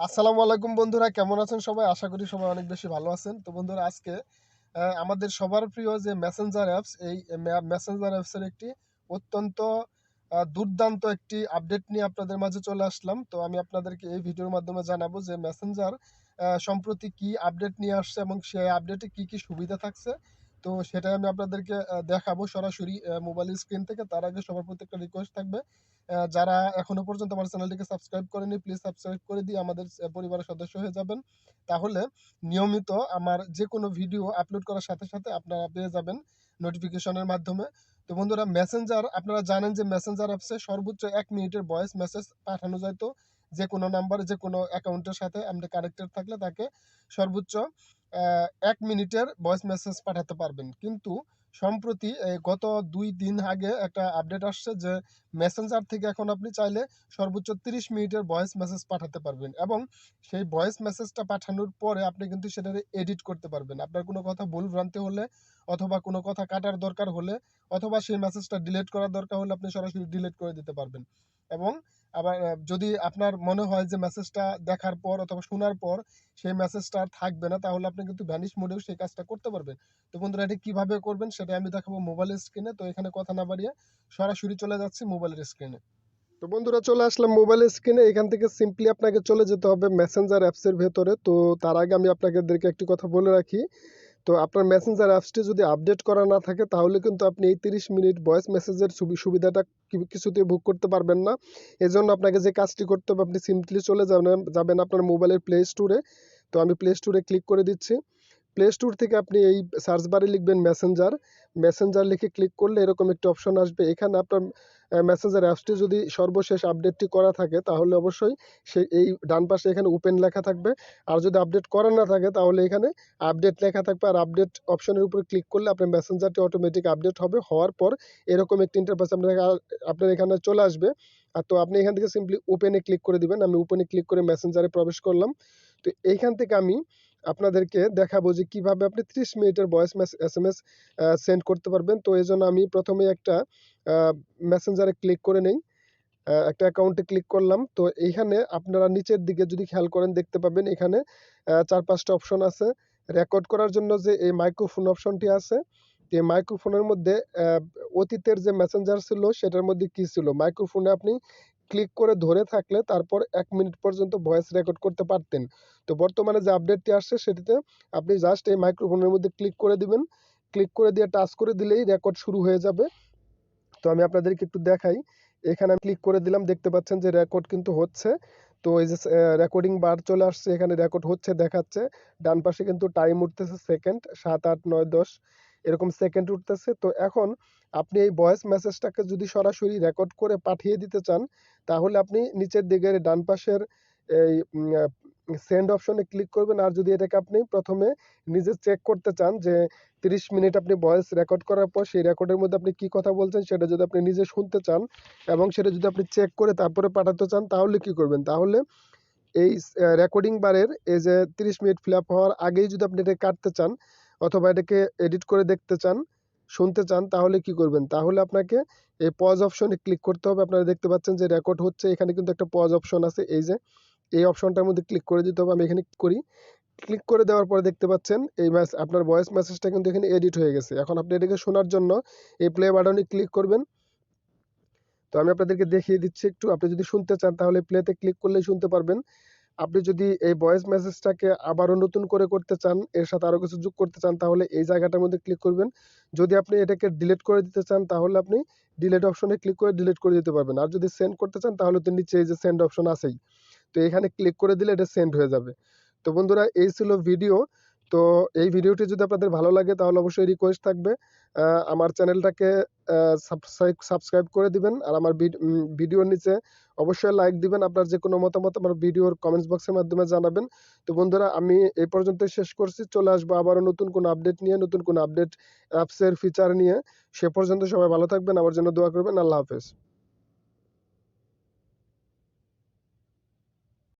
আসসালামু আলাইকুম বন্ধুরা, কেমন আছেন সবাই? আশা করি সবাই অনেক বেশি ভালো আছেন। তো বন্ধুরা, আজকে আমাদের সবার প্রিয় যে মেসেঞ্জার অ্যাপস, এই মেসেঞ্জার অ্যাপসের একটি অত্যন্ত দুর্দান্ত একটি আপডেট নিয়ে আপনাদের মাঝে চলে আসলাম। তো আমি আপনাদেরকে এই ভিডিওর মাধ্যমে জানাবো যে মেসেঞ্জার সম্প্রতি কি আপডেট নিয়ে আসছে এবং সেই আপডেটে কি কি সুবিধা থাকছে। তো সেটাই আমি আপনাদেরকে দেখাবো সরাসরি মোবাইল স্ক্রিন থেকে। তার আগে সবার প্রতি একটা রিকোয়েস্ট থাকবে, যারা এখনো পর্যন্ত আমার চ্যানেলটিকে সাবস্ক্রাইব করেনি, প্লিজ সাবস্ক্রাইব করে দিয়ে আমাদের পরিবারের সদস্য হয়ে যাবেন। তাহলে নিয়মিত আমার যে কোনো ভিডিও আপলোড করার সাথে সাথে আপনারা পেয়ে যাবেন নোটিফিকেশনের মাধ্যমে। তো বন্ধুরা, মেসেঞ্জার, আপনারা জানেন যে মেসেঞ্জার অ্যাপসে সর্বোচ্চ 1 মিনিটের ভয়েস মেসেজ পাঠানো যায়। তো যে কোনো নাম্বারে, যে কোনো অ্যাকাউন্টের সাথে আপনি কানেক্টেড থাকলে তাকে সর্বোচ্চ 1 মিনিটের ভয়েস মেসেজ পাঠাতে পারবেন। কিন্তু সম্প্রতি গত 2 দিন আগে একটা আপডেট আসছে যে মেসেঞ্জার থেকে এখন আপনি চাইলে সর্বোচ্চ 30 মিনিটের ভয়েস মেসেজ পাঠাতে পারবেন, এবং সেই ভয়েস মেসেজটা পাঠানোর পরে আপনি কিন্তু সেটা এডিট করতে পারবেন। আপনার কোনো কথা ভুল ভ্রান্তি হলে, অথবা কোনো কথা কাটার দরকার হলে, অথবা সেই মেসেজটা ডিলিট করার দরকার হলে আপনি সরাসরি ডিলিট করে দিতে পারবেন। এবং আবার যদি আপনার মনে হয় যে মেসেজটা দেখার পর অথবা শোনার পর সেই মেসেজটা আর থাকবে না, তাহলে আপনি কিন্তু ভ্যানিশ মোডেও সেই কাজটা করতে পারবেন। তো বন্ধুরা, এটা কিভাবে করবেন সেটা আমি দেখাবো মোবাইলের স্ক্রিনে। তো এখানে কথা না বাড়িয়ে সরাসরি চলে যাচ্ছি মোবাইলের স্ক্রিনে। তো বন্ধুরা, চলে আসলাম মোবাইলের স্ক্রিনে। এখান থেকে সিম্পলি আপনাকে চলে যেতে হবে মেসেঞ্জার অ্যাপসের ভেতরে। তো তার আগে আমি আপনাদেরকে একটি কথা বলে রাখি। তো আপনার মেসেঞ্জার অ্যাপসটি যদি আপডেট করা না থাকে, তাহলে কিন্তু আপনি এই 30 মিনিট ভয়েস মেসেজের সুবিধাটা কিছুতেই ভোগ করতে পারবেন না। এজন্য আপনাকে যে কাজটি করতে হবে, আপনি সিম্পলি চলে যাবেন আপনার মোবাইলের প্লে স্টোরে। তো আমি প্লে স্টোরে ক্লিক করে দিচ্ছি। প্লে স্টোর থেকে আপনি এই সার্চ বারে লিখবেন মেসেঞ্জার। মেসেঞ্জার লিখে ক্লিক করলে এরকম একটি অপশন আসবে। এখানে আপনার মেসেঞ্জার অ্যাপসটি যদি সর্বশেষ আপডেটটি করা থাকে, তাহলে অবশ্যই এই ডান পাশে এখানে ওপেন লেখা থাকবে। আর যদি আপডেট করা না থাকে, তাহলে এখানে আপডেট লেখা থাকবে। আর আপডেট অপশনের উপর ক্লিক করলে আপনার মেসেঞ্জারটি অটোমেটিক আপডেট হবে। হওয়ার পর এরকম একটি ইন্টারফেস আপনার এখানে চলে আসবে। আর তো আপনি এখান থেকে সিম্পলি ওপেনে ক্লিক করে দিবেন। আমি ওপেনে ক্লিক করে মেসেঞ্জারে প্রবেশ করলাম। তো এইখান থেকে আমি আপনাদেরকে দেখাবো যে কিভাবে আপনি 30 মিনিটের ভয়েস SMS সেন্ড করতে পারবেন। তো এই জন্য আমি প্রথমে একটা মেসেঞ্জারে ক্লিক করে নেই। একটা অ্যাকাউন্টে ক্লিক করলাম। তো এইখানে আপনারা নিচের দিকে যদি খেয়াল করেন, দেখতে পাবেন এখানে 4-5টা অপশন আছে। রেকর্ড করার জন্য যে এই মাইক্রোফোন অপশনটি আছে, এই মাইক্রোফোনের মধ্যে অতীতের যে মেসেঞ্জার ছিল সেটার মধ্যে কি ছিল, মাইক্রোফোনে আপনি ক্লিক করে ধরে থাকলে তারপর 1 মিনিট পর্যন্ত ভয়েস রেকর্ড করতে পারতেন। তো বর্তমানে যে আপডেটটি আসছে সেটিতে আপনি জাস্ট এই মাইক্রোফোনের মধ্যে ক্লিক করে দিবেন। ক্লিক করে দিয়ে টাচ করে দিলেই রেকর্ড শুরু হয়ে যাবে। তো আমি আপনাদেরকে একটু দেখাই। এখানে আমি ক্লিক করে দিলাম, দেখতে পাচ্ছেন যে রেকর্ড কিন্তু হচ্ছে। তো এই যে রেকর্ডিং বার চলে আসছে, এখানে রেকর্ড হচ্ছে দেখাচ্ছে। ডান পাশে কিন্তু টাইম উঠতেছে সেকেন্ড, 7, 8, 9, 10 এরকম সেকেন্ড উঠতেছে। তো এখন আপনি এই ভয়েস মেসেজটাকে যদি সরাসরি রেকর্ড করে পাঠিয়ে দিতে চান, তাহলে আপনি নিচের দিকের ডান পাশের এই সেন্ড অপশনে ক্লিক করবেন। আর যদি এটাকে আপনি প্রথমে নিজে চেক করতে চান যে 30 মিনিট আপনি ভয়েস রেকর্ড করার পর সেই রেকর্ডের মধ্যে আপনি কি কথা বলছেন সেটা যদি আপনি নিজে শুনতে চান, এবং সেটা যদি আপনি চেক করে তারপরে পাঠাতে চান, তাহলে কি করবেন? তাহলে এই রেকর্ডিং বারের এই যে 30 মিনিট ফিল আপ হওয়ার আগেই যদি আপনি এটা কাটতে চান, অথবা এটাকে এডিট করে দেখতে চান, শুনতে চান, তাহলে কি করবেন? তাহলে আপনাকে এই পজ অপশনে ক্লিক করতে হবে। আপনারা দেখতে পাচ্ছেন যে রেকর্ড হচ্ছে, এখানে কিন্তু একটা পজ অপশন আছে। এই যে এই অপশনটার মধ্যে ক্লিক করে দিতে হবে। আমি এখানে করি। ক্লিক করে দেওয়ার পরে দেখতে পাচ্ছেন এই আপনার ভয়েস মেসেজটা কিন্তু এখানে এডিট হয়ে গেছে। এখন আপনি এটাকে শোনার জন্য এই প্লে বাটনে ক্লিক করবেন। তো আমি আপনাদেরকে দেখিয়ে দিচ্ছি একটু। আপনি যদি শুনতে চান, তাহলে প্লেতে ক্লিক করলেই শুনতে পারবেন। আপনি যদি এই ভয়েস মেসেজটাকে আবারও নতুন করে করতে চান, এর সাথে আরো কিছু যোগ করতে চান, তাহলে এই জায়গাটার মধ্যে ক্লিক করবেন। যদি আপনি এটাকে ডিলিট করে দিতে চান, তাহলে আপনি ডিলিট অপশনে ক্লিক করে ডিলিট করে দিতে পারবেন। আর যদি সেন্ড করতে চান, তাহলে তো নিচে এই যে সেন্ড অপশন আছেই। তো এখানে ক্লিক করে দিলে এটা সেন্ড হয়ে যাবে। তো বন্ধুরা, এই ছিল ভিডিও। তো এই ভিডিওটি যদি আপনাদের ভালো লাগে, তাহলে অবশ্যই রিকোয়েস্ট থাকবে আমার চ্যানেলটাকে সাবস্ক্রাইব করে দিবেন। আর আমার ভিডিওর নিচে অবশ্যই লাইক দিবেন। আপনার যে কোনো মতামত আমার ভিডিওর কমেন্টস বক্সের মাধ্যমে জানাবেন। তো বন্ধুরা, আমি এই পর্যন্তই শেষ করছি। চলে আসবো আবারও নতুন কোনো আপডেট নিয়ে, নতুন কোনো আপডেট অ্যাপসের ফিচার নিয়ে। সে পর্যন্ত সবাই ভালো থাকবেন, আমার জন্য দোয়া করবেন। আল্লাহ হাফেজ।